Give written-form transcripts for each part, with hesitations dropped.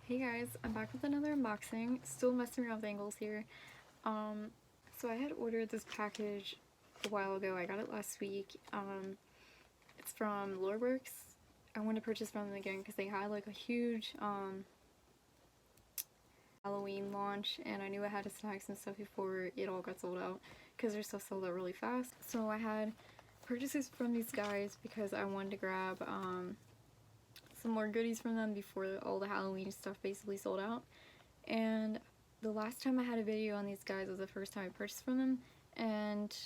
Hey guys, I'm back with another unboxing. Still messing around with angles here. So I had ordered this package a while ago. I got it last week. It's from Loreworks. I wanted to purchase from them again because they had like a huge Halloween launch, and I knew I had to snag some stuff before it all got sold out because their stuff sold out really fast. So I had purchases from these guys because I wanted to grab some more goodies from them before all the Halloween stuff basically sold out. And the last time I had a video on these guys was the first time I purchased from them, and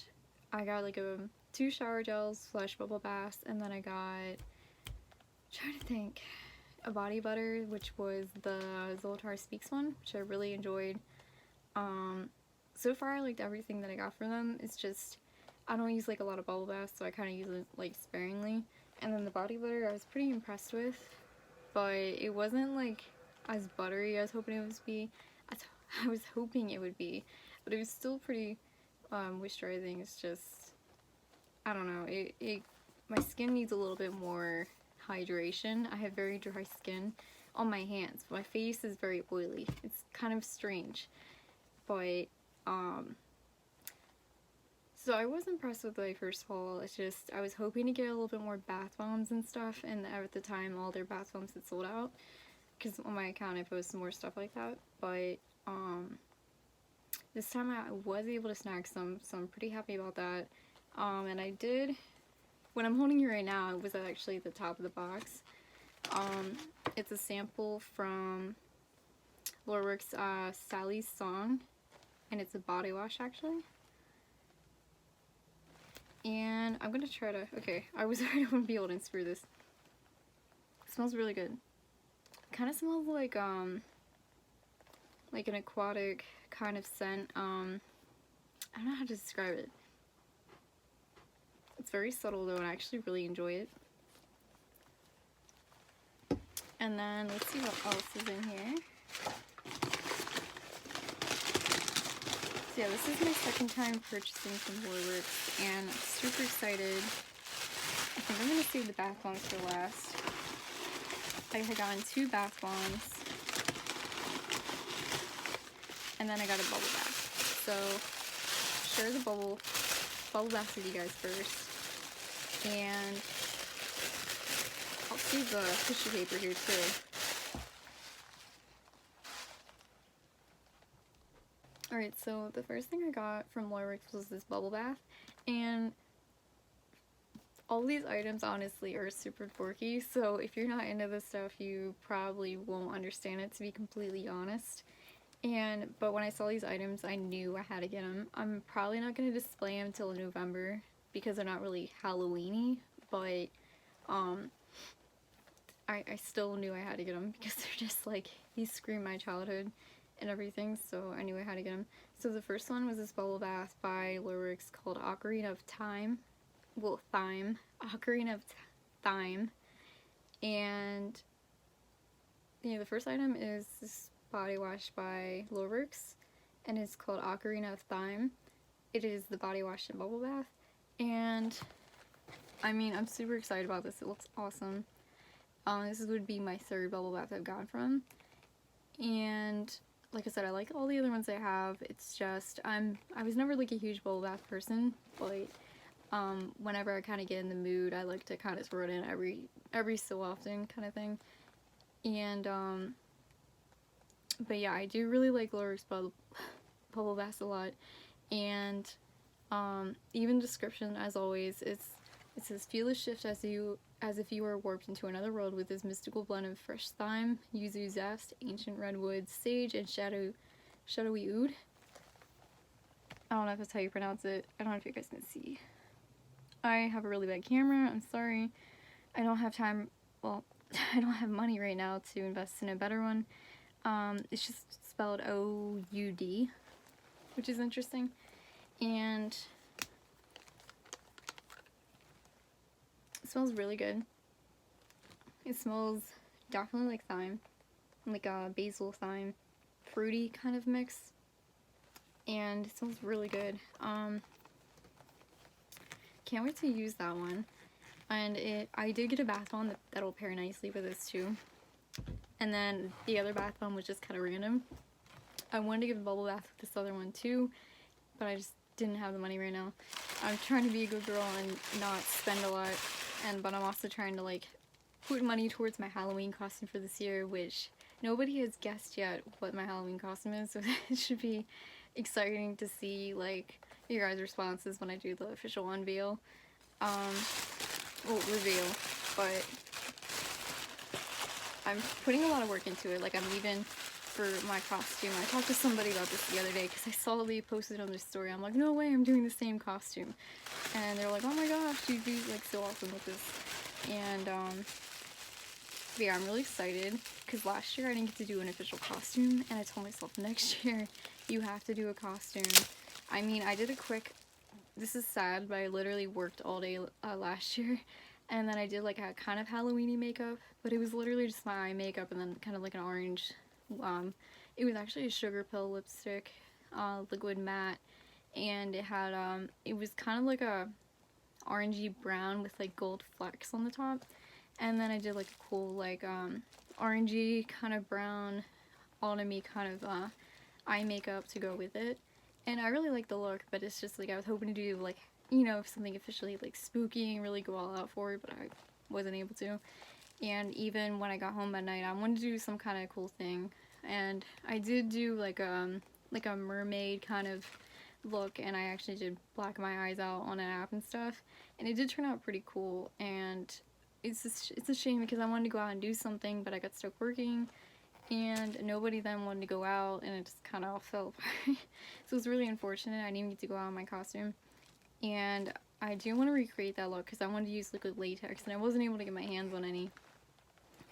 I got like two shower gels / bubble baths, and then I got, trying to think, a body butter, which was the Zoltar Speaks one, which I really enjoyed. So far I liked everything that I got from them. It's just I don't use like a lot of bubble baths, so I kind of use it like sparingly. And then the body butter I was pretty impressed with, but it wasn't like as buttery as I was hoping it would be. I was hoping it would be, but it was still pretty moisturizing. It's just, I don't know, my skin needs a little bit more hydration. I have very dry skin on my hands. My face is very oily. It's kind of strange, but so I was impressed with my first haul. It's just I was hoping to get a little bit more bath bombs and stuff, and at the time all their bath bombs had sold out because on my account I posted more stuff like that. But this time I was able to snag some, so I'm pretty happy about that. And I did, what I'm holding here right now was actually at the top of the box. It's a sample from Loreworks Sally's Song, and it's a body wash actually. And I'm gonna try to, okay, I was worried I wouldn't be able to unscrew this. It smells really good. It kind of smells like an aquatic kind of scent. I don't know how to describe it. It's very subtle though, and I actually really enjoy it. And then let's see what else is in here. So yeah, this is my second time purchasing from Loreworks, and I'm super excited. I think I'm gonna save the bath bombs for last. I had gotten 2 bath bombs, and then I got a bubble bath. So share the bubble bath with you guys first, and I'll save the tissue paper here too. Alright, so the first thing I got from Loreworks was this bubble bath, and all these items honestly are super quirky, so if you're not into this stuff you probably won't understand it, to be completely honest. But when I saw these items I knew I had to get them. I'm probably not going to display them until November because they're not really Halloween-y, but I still knew I had to get them because they're just like, these scream my childhood and everything, so I knew I had to get them. So the first one was this bubble bath by Loreworks called Ocarina of Time. Well, Ocarina of Time. And yeah, the first item is this body wash by Loreworks, and it's called Ocarina of Time. It is the body wash and bubble bath, and I mean, I'm super excited about this. It looks awesome. This would be my 3rd bubble bath I've gone from, and like I said, I like all the other ones I have. It's just I was never like a huge bubble bath person, but whenever I kind of get in the mood, I like to kind of throw it in every so often kind of thing. And but yeah, I do really like Loreworks bubble baths a lot. And even description, as always, it says, feel a shift as if you were warped into another world with this mystical blend of fresh thyme, yuzu zest, ancient redwoods, sage, and shadowy oud. I don't know if that's how you pronounce it. I don't know if you guys can see. I have a really bad camera. I'm sorry. I don't have time. Well, I don't have money right now to invest in a better one. It's just spelled O-U-D, which is interesting. And it smells really good. It smells definitely like thyme, like a basil thyme, fruity kind of mix, and it smells really good. Can't wait to use that one. And I did get a bath bomb that'll pair nicely with this too. And then the other bath bomb was just kind of random. I wanted to give a bubble bath with this other one too, but I just didn't have the money right now. I'm trying to be a good girl and not spend a lot, but I'm also trying to like put money towards my Halloween costume for this year, which nobody has guessed yet what my Halloween costume is, so it should be exciting to see like your guys' responses when I do the official unveil. Well, reveal, but I'm putting a lot of work into it. Like, I'm even for my costume. I talked to somebody about this the other day because I saw they posted on their story. I'm like, no way, I'm doing the same costume. And they're like, oh my gosh, you'd be like so awesome with this. And yeah, I'm really excited because last year I didn't get to do an official costume, and I told myself next year you have to do a costume. I mean, I did a quick, this is sad, but I literally worked all day last year, and then I did like a kind of Halloween-y makeup, but it was literally just my eye makeup and then kind of like an orange, it was actually a sugar pill lipstick, liquid matte, and it had, it was kind of like a orangey brown with like gold flecks on the top. And then I did like a cool like orangey kind of brown autumny kind of eye makeup to go with it. And I really like the look, but it's just like I was hoping to do like, you know, something officially like spooky and really go all out for it, but I wasn't able to. And even when I got home at night, I wanted to do some kind of cool thing. And I did do like a mermaid kind of look, and I actually did black my eyes out on an app and stuff. And it did turn out pretty cool, and it's a shame because I wanted to go out and do something, but I got stuck working, and nobody then wanted to go out, and it just kind of all fell apart. So it was really unfortunate. I didn't even get to go out in my costume, and I do want to recreate that look because I wanted to use liquid latex, and I wasn't able to get my hands on any,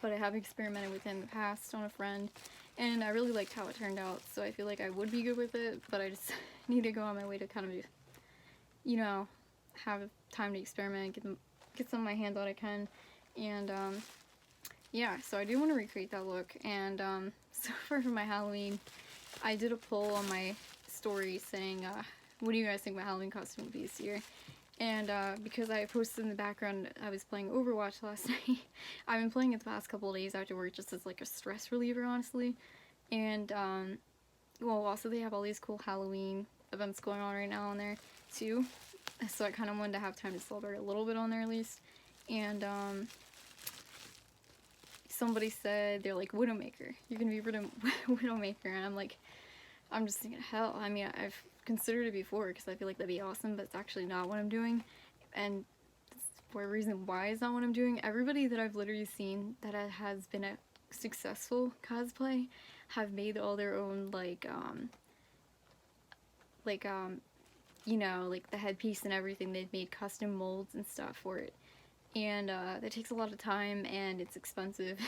but I have experimented with it in the past on a friend, and I really liked how it turned out, so I feel like I would be good with it, but I just need to go on my way to kind of, you know, have time to experiment, get some of my hands on I can, and yeah, so I do want to recreate that look. And so far for my Halloween, I did a poll on my story saying what do you guys think my Halloween costume would be this year, and because I posted in the background I was playing Overwatch last night. I've been playing it the past couple of days after work just as like a stress reliever, honestly. And well, also they have all these cool Halloween events going on right now on there too, so I kind of wanted to have time to celebrate a little bit on there at least. And somebody said they're like, Widowmaker, you're gonna be Widowmaker, and I'm just thinking, hell, I mean, I've considered it before because I feel like that'd be awesome, but it's actually not what I'm doing, and for a reason why it's not what I'm doing. Everybody that I've literally seen that has been a successful cosplay have made all their own you know, like the headpiece and everything. They've made custom molds and stuff for it, and that takes a lot of time and it's expensive.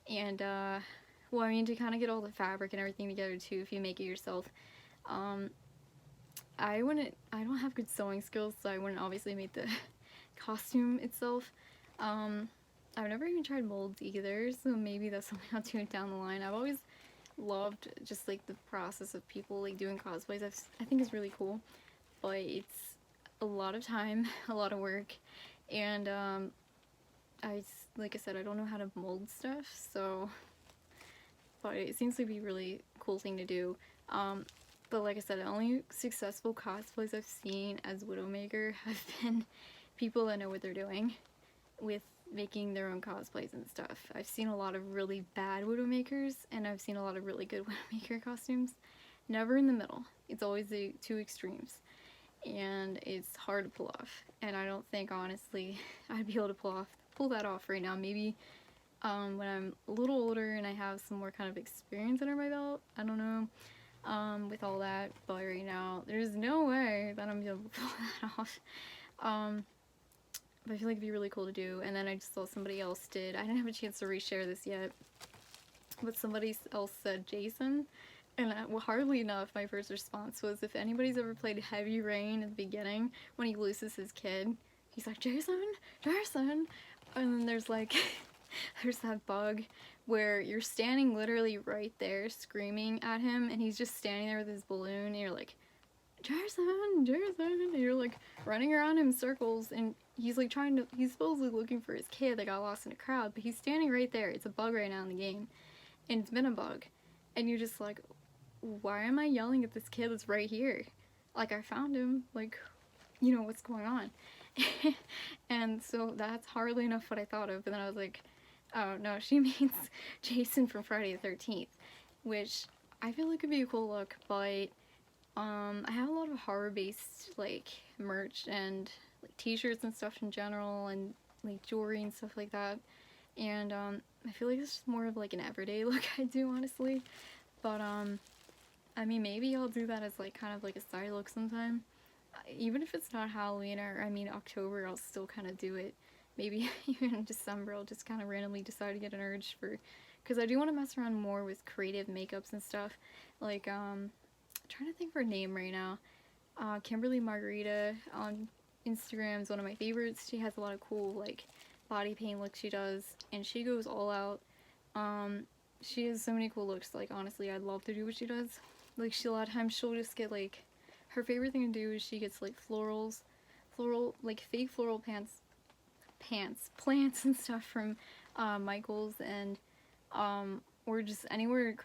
And well, I mean, to kind of get all the fabric and everything together too, if you make it yourself, I don't have good sewing skills, so I wouldn't obviously make the costume itself. I've never even tried molds either, so maybe that's something I'll do down the line. I've always loved just like the process of people like doing cosplays. I think it's really cool, but it's a lot of time, a lot of work, and like I said, I don't know how to mold stuff, so, but it seems to be a really cool thing to do. But like I said, the only successful cosplays I've seen as Widowmaker have been people that know what they're doing with making their own cosplays and stuff. I've seen a lot of really bad Widowmakers, and I've seen a lot of really good Widowmaker costumes. Never in the middle. It's always the two extremes, and it's hard to pull off. And I don't think, honestly, I'd be able to pull that off right now. Maybe when I'm a little older and I have some more kind of experience under my belt. I don't know. With all that, but right now there's no way that I'm gonna be able to pull that off. But I feel like it'd be really cool to do. And then I just saw somebody else did, I didn't have a chance to reshare this yet, but somebody else said Jason, and well, hardly enough, my first response was, if anybody's ever played Heavy Rain at the beginning, when he loses his kid, he's like, Jason, and then there's like there's that bug where you're standing literally right there screaming at him, and he's just standing there with his balloon, and you're like, Jason, and you're like running around in circles, and he's like he's supposedly looking for his kid that got lost in a crowd, but he's standing right there. It's a bug right now in the game, and it's been a bug, and you're just like, why am I yelling at this kid that's right here? Like, I found him, like, you know, what's going on? And so that's hardly enough what I thought of, but then I was like, oh no, she means Jason from Friday the 13th, which I feel like could be a cool look, but I have a lot of horror-based, like, merch and, like, t-shirts and stuff in general, and, like, jewelry and stuff like that, and, I feel like it's just more of, like, an everyday look I do, honestly, but, I mean, maybe I'll do that as, like, kind of, like, a side look sometime, even if it's not Halloween, or, I mean, October, I'll still kind of do it. Maybe even in December, I'll just kind of randomly decide to get an urge for, because I do want to mess around more with creative makeups and stuff, like, trying to think of her name right now. Kimberly Margarita on Instagram is one of my favorites. She has a lot of cool, like, body paint looks she does, and she goes all out. She has so many cool looks, like, honestly, I'd love to do what she does. Like, a lot of times she'll just get, like, her favorite thing to do is she gets, like, like, fake floral plants and stuff from, Michael's, and, or just anywhere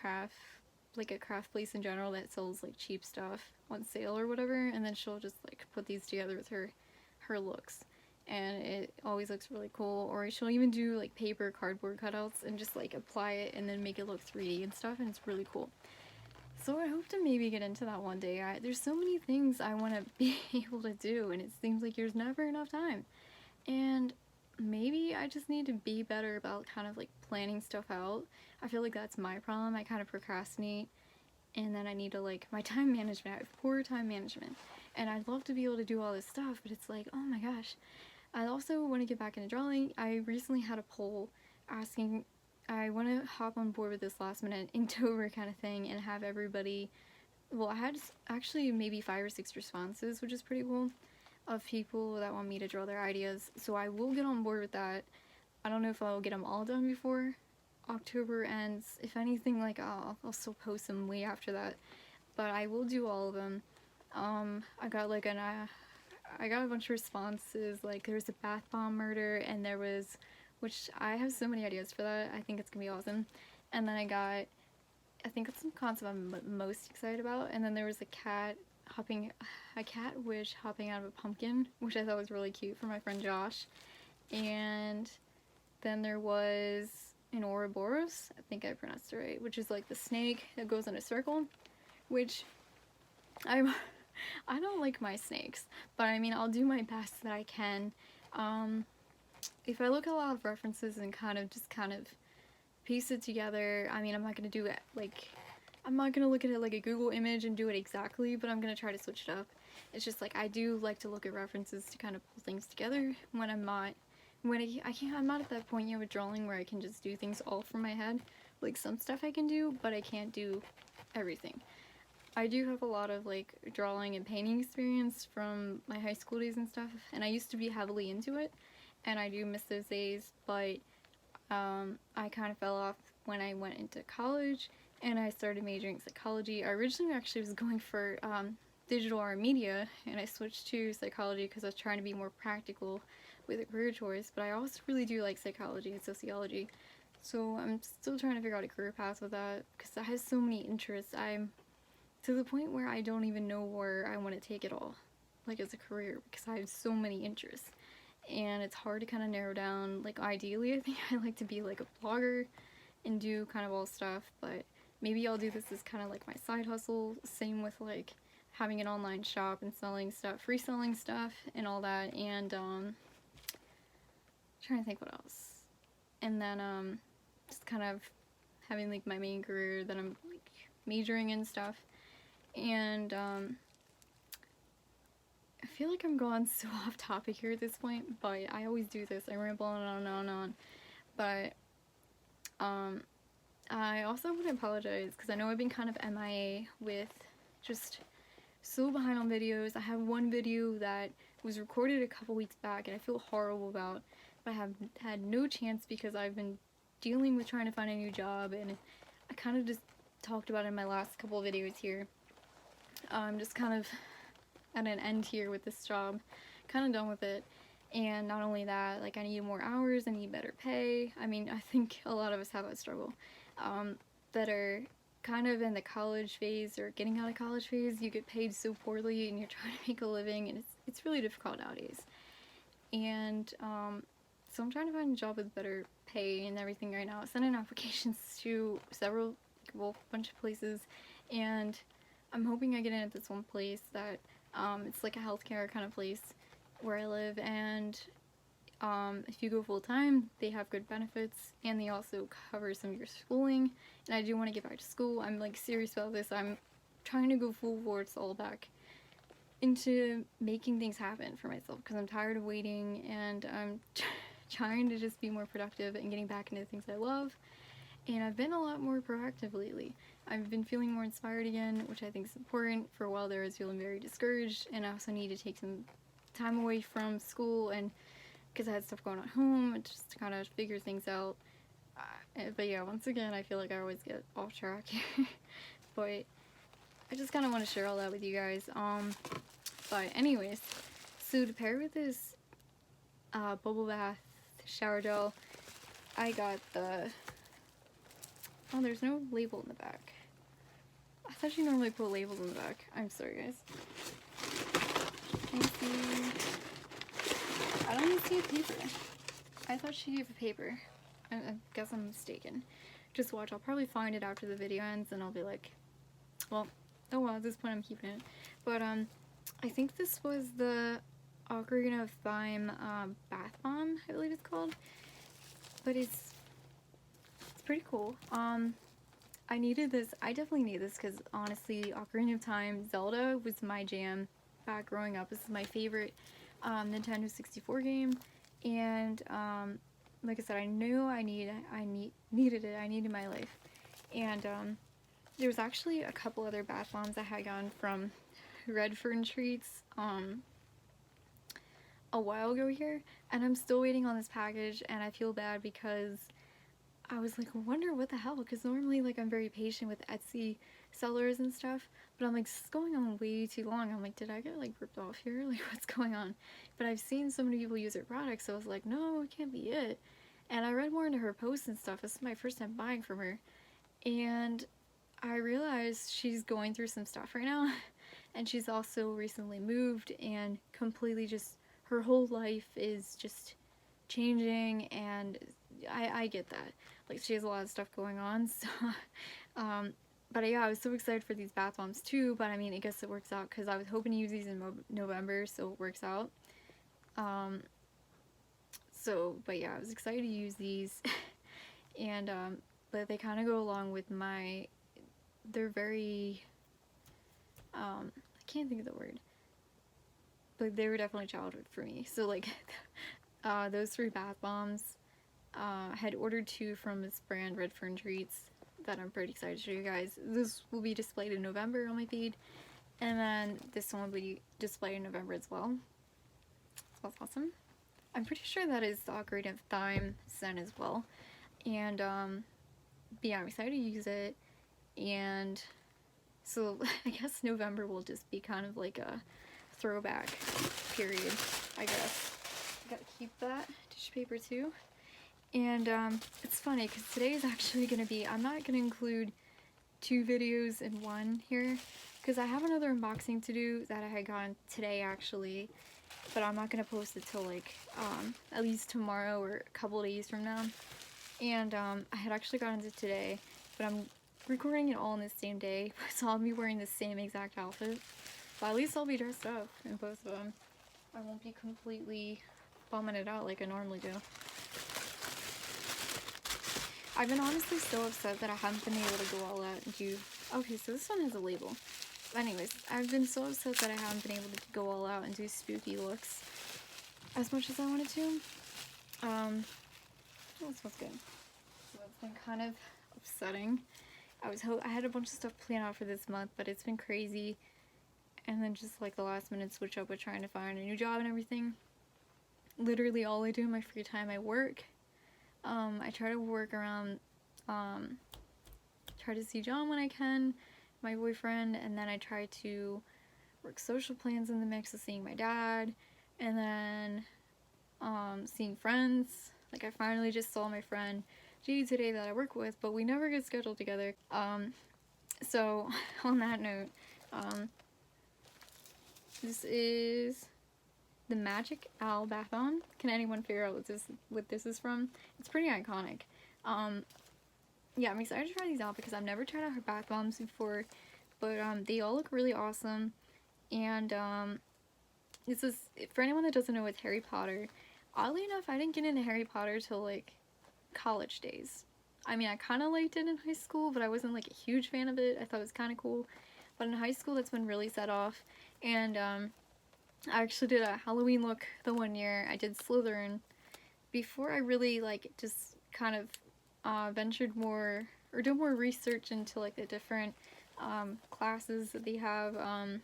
like a craft place in general that sells like cheap stuff on sale or whatever, and then she'll just like put these together with her looks, and it always looks really cool. Or she'll even do like paper cardboard cutouts and just like apply it and then make it look 3D and stuff, and it's really cool. So I hope to maybe get into that one day. There's so many things I want to be able to do, and it seems like there's never enough time, and maybe I just need to be better about kind of like planning stuff out. I feel like that's my problem. I kind of procrastinate, and then I need to, like, my time management. I have poor time management, and I'd love to be able to do all this stuff, but it's like, oh my gosh. I also want to get back into drawing. I recently had a poll asking, I want to hop on board with this last minute Inktober kind of thing and have everybody, well, I had actually maybe 5 or 6 responses, which is pretty cool, of people that want me to draw their ideas, so I will get on board with that. I don't know if I'll get them all done before October ends. If anything, like, I'll still post them way after that, but I will do all of them. I got like I got a bunch of responses, like there was a bath bomb murder, and there was, which I have so many ideas for that. I think it's gonna be awesome. And then I think it's some concept I'm most excited about, and then there was a cat wish hopping out of a pumpkin, which I thought was really cute, for my friend Josh. And then there was an Ouroboros, I think I pronounced it right, which is like the snake that goes in a circle, which I don't like my snakes, but I mean, I'll do my best that I can. If I look at a lot of references and kind of piece it together, I mean, I'm not gonna do it like, I'm not gonna look at it like a Google image and do it exactly, but I'm gonna try to switch it up. It's just like, I do like to look at references to kind of pull things together when I'm not at that point yet with drawing where I can just do things all from my head. Like, some stuff I can do, but I can't do everything. I do have a lot of like drawing and painting experience from my high school days and stuff, and I used to be heavily into it, and I do miss those days, but I kind of fell off when I went into college and I started majoring in psychology. I originally actually was going for digital art media, and I switched to psychology because I was trying to be more practical with a career choice, but I also really do like psychology and sociology, so I'm still trying to figure out a career path with that because I have so many interests. I'm to the point where I don't even know where I want to take it all, like as a career, because I have so many interests, and it's hard to kind of narrow down. Like, ideally, I think I like to be like a blogger and do kind of all stuff, but maybe I'll do this as kind of like my side hustle. Same with like having an online shop and selling stuff, reselling stuff and all that, and trying to think what else. And then just kind of having like my main career that I'm like majoring in stuff. And I feel like I'm going so off topic here at this point, but I always do this. I ramble on and on and on and on. But I also want to apologize because I know I've been kind of MIA with just so behind on videos. I have one video that was recorded a couple weeks back and I feel horrible about, but I have had no chance because I've been dealing with trying to find a new job, and I kind of just talked about it in my last couple of videos here. I'm just kind of at an end here with this job, kind of done with it, And not only that, like I need more hours, I need better pay. I mean, I think a lot of us have that struggle, that are kind of in the college phase or getting out of college phase. You get paid so poorly and you're trying to make a living, and it's really difficult nowadays. And so I'm trying to find a job with better pay and everything right now. I sent in applications to several, well, bunch of places, and I'm hoping I get in at this one place that it's like a healthcare kind of place where I live, and if you go full time, they have good benefits, and they also cover some of your schooling. And I do want to get back to school. I'm like serious about this. I'm trying to go full force all back into making things happen for myself because I'm tired of waiting, and I'm trying to just be more productive and getting back into things I love. And I've been a lot more proactive lately. I've been feeling more inspired again, which I think is important. For a while there, I was feeling very discouraged, and I also need to take some time away from school, and because I had stuff going on at home, just to kind of figure things out. But yeah, once again, I feel like I always get off track. But I just kind of want to share all that with you guys. But anyways, so to pair with this bubble bath shower gel, I got the... Oh, there's no label in the back. I thought you normally put labels in the back. I'm sorry, guys. Can you see? I don't even see a paper. I thought she gave a paper. I guess I'm mistaken. Just watch. I'll probably find it after the video ends, and I'll be like, well, oh well, at this point I'm keeping it. But I think this was the Ocarina of Time bath bomb, I believe it's called. But it's pretty cool. I needed this. I definitely need this because honestly, Ocarina of Time, Zelda was my jam back growing up. This is my favorite Nintendo 64 game, and like I said, I knew I needed it. I needed my life, and there was actually a couple other bath bombs I had gotten from Redfern Treats a while ago here, and I'm still waiting on this package, and I feel bad because I was like, I wonder what the hell, because normally like I'm very patient with Etsy sellers and stuff, but I'm like, this is going on way too long. I'm like, did I get like ripped off here? Like, what's going on? But I've seen so many people use her products, so I was like, no, it can't be it. And I read more into her posts and stuff. This is my first time buying from her, and I realized she's going through some stuff right now, and she's also recently moved, and completely just her whole life is just changing, and I get that. Like, she has a lot of stuff going on, so but yeah, I was so excited for these bath bombs too. But I mean, I guess it works out because I was hoping to use these in November, so it works out. But yeah, I was excited to use these. And but they kind of go along with they're very I can't think of the word, but they were definitely childhood for me. So like those 3 bath bombs, I had ordered 2 from this brand, Redfern Treats, that I'm pretty excited to show you guys. This will be displayed in November on my feed, and then this one will be displayed in November as well. So that's awesome. I'm pretty sure that is the Ocarina of Time scent as well. And but yeah, I'm excited to use it. And so I guess November will just be kind of like a throwback period, I guess. I gotta keep that tissue paper too. And it's funny because today is actually gonna be, I'm not gonna include 2 videos in one here because I have another unboxing to do that I had gotten today actually, but I'm not gonna post it till like at least tomorrow or a couple days from now. And I had actually gotten it today, but I'm recording it all on the same day, so I'll be wearing the same exact outfit. But at least I'll be dressed up in both of them. I won't be completely bumming it out like I normally do. I've been honestly so upset that I haven't been able to go all out and do... Okay, so this one has a label. Anyways, I've been so upset that I haven't been able to go all out and do spooky looks as much as I wanted to. Oh, this smells good. So it's been kind of upsetting. I had a bunch of stuff planned out for this month, but it's been crazy. And then just like the last minute switch up with trying to find a new job and everything. Literally all I do in my free time, I work. I try to work around, try to see John when I can, my boyfriend, and then I try to work social plans in the mix of seeing my dad, and then seeing friends. Like I finally just saw my friend Jade today that I work with, but we never get scheduled together. So on that note, this is the Magic Owl Bath Bomb. Can anyone figure out what this is from? It's pretty iconic. Yeah, I'm excited to try these out because I've never tried out her bath bombs before, but they all look really awesome. And this is, for anyone that doesn't know, with Harry Potter. Oddly enough, I didn't get into Harry Potter till like college days. I mean, I kind of liked it in high school, but I wasn't like a huge fan of it. I thought it was kind of cool, but in high school that's when really set off. And I actually did a Halloween look the one year. I did Slytherin before I really like just kind of ventured more or did more research into like the different classes that they have. I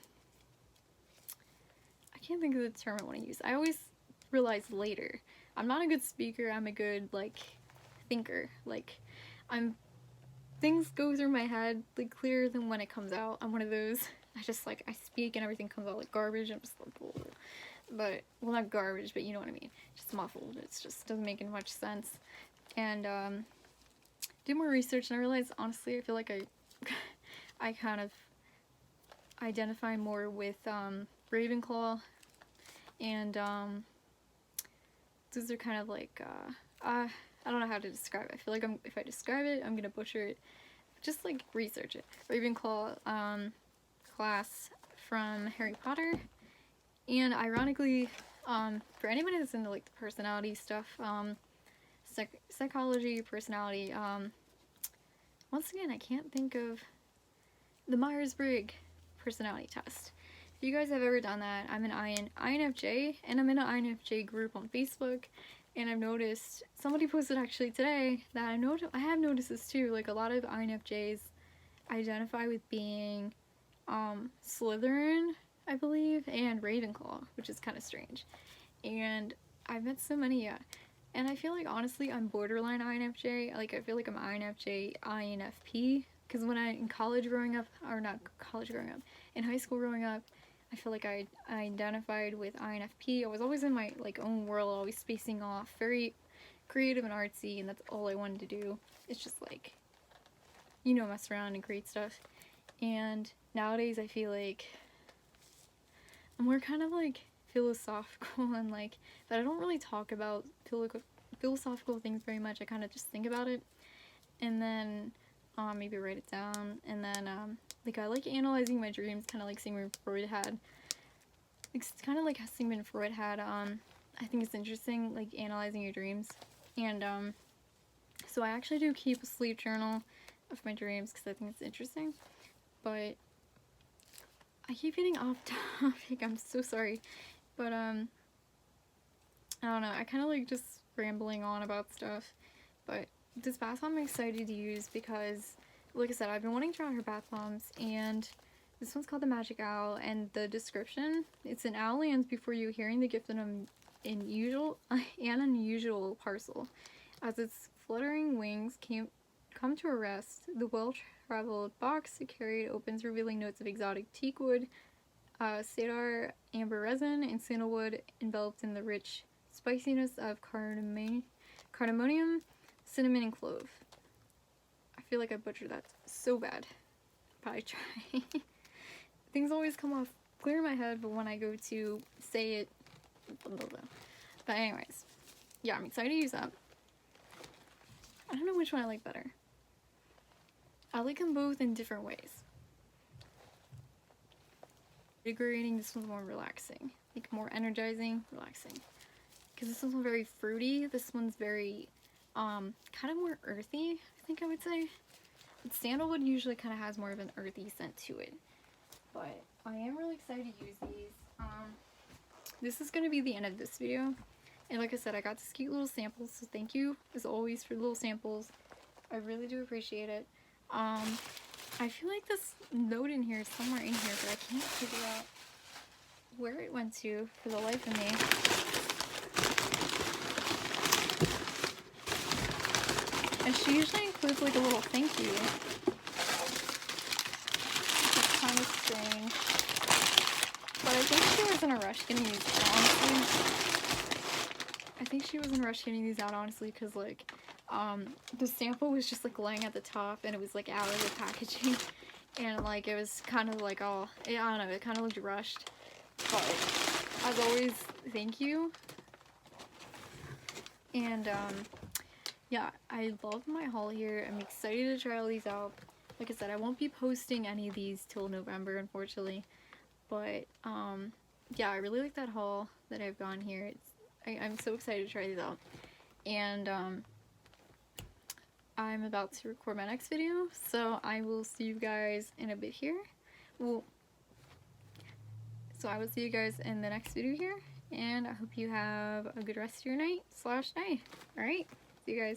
can't think of the term I want to use. I always realize later. I'm not a good speaker. I'm a good like thinker. Like things go through my head like clearer than when it comes out. I'm one of those. I just like I speak and everything comes out like garbage. I'm just like, whoa. But well, not garbage, but you know what I mean. Just muffled. It just doesn't make much sense. And did more research and I realized honestly I feel like I kind of identify more with Ravenclaw, and those are kind of like I don't know how to describe it. I feel like if I describe it I'm gonna butcher it. Just like research it. Ravenclaw class from Harry Potter, and ironically for anybody that's into like the personality stuff, psychology, personality, once again I can't think of the Myers-Briggs personality test. If you guys have ever done that, I'm an INFJ, and I'm in an INFJ group on Facebook, and I've noticed, somebody posted actually today, that I have noticed this too, like a lot of INFJs identify with being Slytherin, I believe, and Ravenclaw, which is kind of strange. And I've met so many, yeah. And I feel like, honestly, I'm borderline INFJ. Like, I feel like I'm INFJ, INFP. Because when in college growing up, or not college growing up, in high school growing up, I feel like I identified with INFP. I was always in my, like, own world, always spacing off, very creative and artsy, and that's all I wanted to do. It's just, like, you know, mess around and create stuff. And nowadays, I feel like I'm more kind of, like, philosophical and, like, but I don't really talk about philosophical things very much. I kind of just think about it, and then maybe write it down, and then like I like analyzing my dreams, kind of like Sigmund Freud had. It's kind of like how Sigmund Freud had. I think it's interesting, like analyzing your dreams, and so I actually do keep a sleep journal of my dreams because I think it's interesting. But I keep getting off topic. I'm so sorry, but I don't know. I kind of like just rambling on about stuff, but this bath bomb I'm excited to use because, like I said, I've been wanting to try her bath bombs, and this one's called the Magic Owl, and the description, it's an owl lands before you, hearing the gift of an unusual parcel. As its fluttering wings come to a rest, the well-traveled box it carried opens, revealing notes of exotic teak wood, cedar, amber resin, and sandalwood, enveloped in the rich spiciness of cardamom, cinnamon, and clove. I feel like I butchered that so bad, but I try. Things always come off clear in my head, but when I go to say it, blah, blah, blah. But anyways, yeah, I'm excited to use that. I don't know which one I like better. I like them both in different ways. Invigorating, this one's more relaxing. Like more energizing, relaxing. Because this one's very fruity, this one's very kind of more earthy, I think I would say. But sandalwood usually kind of has more of an earthy scent to it. But I am really excited to use these. This is going to be the end of this video. And like I said, I got this cute little samples, so thank you as always for the little samples. I really do appreciate it. I feel like this note in here is somewhere in here, but I can't figure out where it went to for the life of me. And she usually includes like a little thank you. It's kind of strange. But I think she was in a rush getting these, honestly. think she was in a rush getting these out, honestly, because, like, the sample was just, like, laying at the top, and it was, like, out of the packaging, and, like, it was kind of, like, all, I don't know, it kind of looked rushed, but, as always, thank you. And, yeah, I love my haul here. I'm excited to try all these out. Like I said, I won't be posting any of these till November, unfortunately, but, yeah, I really like that haul that I've gone here. I'm so excited to try these out. And I'm about to record my next video, so I will see you guys in a bit here. So I will see you guys in the next video here, and I hope you have a good rest of your night/day. Alright, see you guys.